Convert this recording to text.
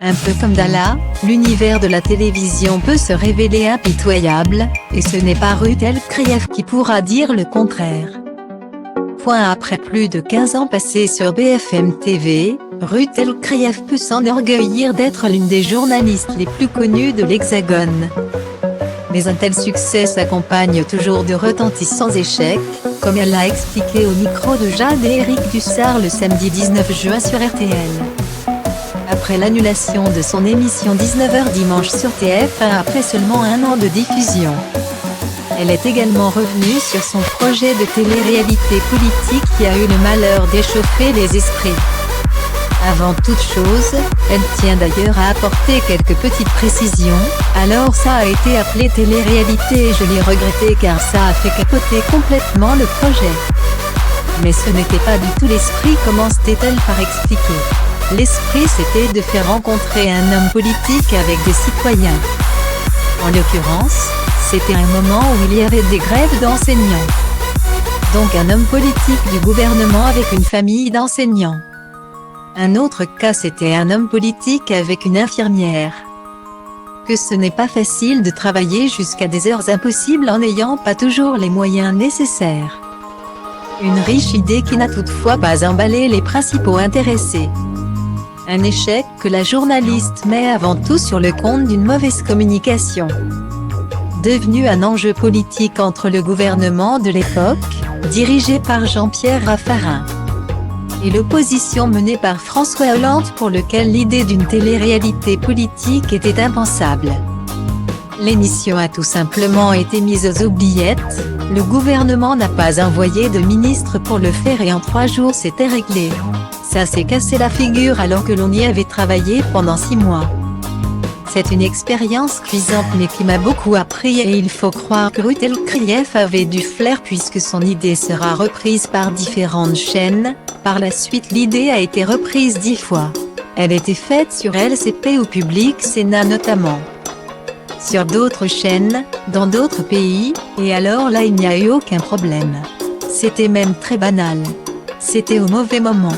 Un peu comme Dala, l'univers de la télévision peut se révéler impitoyable, et ce n'est pas Ruth El-Krief qui pourra dire le contraire. Après plus de 15 ans passés sur BFM TV, Ruth El-Krief peut s'enorgueillir d'être l'une des journalistes les plus connues de l'Hexagone. Mais un tel succès s'accompagne toujours de retentissants échecs, comme elle l'a expliqué au micro de Jade et Eric Dussard le samedi 19 juin sur RTL. Après l'annulation de son émission 19h dimanche sur TF1 après seulement un an de diffusion. Elle est également revenue sur son projet de télé-réalité politique qui a eu le malheur d'échauffer les esprits. Avant toute chose, elle tient d'ailleurs à apporter quelques petites précisions, alors ça a été appelé télé-réalité et je l'ai regretté car ça a fait capoter complètement le projet. Mais ce n'était pas du tout l'esprit, commence-t-elle par expliquer. L'esprit c'était de faire rencontrer un homme politique avec des citoyens. En l'occurrence, c'était un moment où il y avait des grèves d'enseignants. Donc un homme politique du gouvernement avec une famille d'enseignants. Un autre cas c'était un homme politique avec une infirmière. Que ce n'est pas facile de travailler jusqu'à des heures impossibles en n'ayant pas toujours les moyens nécessaires. Une riche idée qui n'a toutefois pas emballé les principaux intéressés. Un échec que la journaliste met avant tout sur le compte d'une mauvaise communication. Devenu un enjeu politique entre le gouvernement de l'époque, dirigé par Jean-Pierre Raffarin, et l'opposition menée par François Hollande pour lequel l'idée d'une télé-réalité politique était impensable. L'émission a tout simplement été mise aux oubliettes, le gouvernement n'a pas envoyé de ministre pour le faire et en 3 jours c'était réglé. Ça s'est cassé la figure alors que l'on y avait travaillé pendant 6 mois. C'est une expérience cuisante mais qui m'a beaucoup appris et il faut croire que Ruth El-Krief avait du flair puisque son idée sera reprise par différentes chaînes. Par la suite l'idée a été reprise 10 fois. Elle était faite sur LCP ou Public Sénat notamment. Sur d'autres chaînes, dans d'autres pays, et alors là il n'y a eu aucun problème. C'était même très banal. C'était au mauvais moment.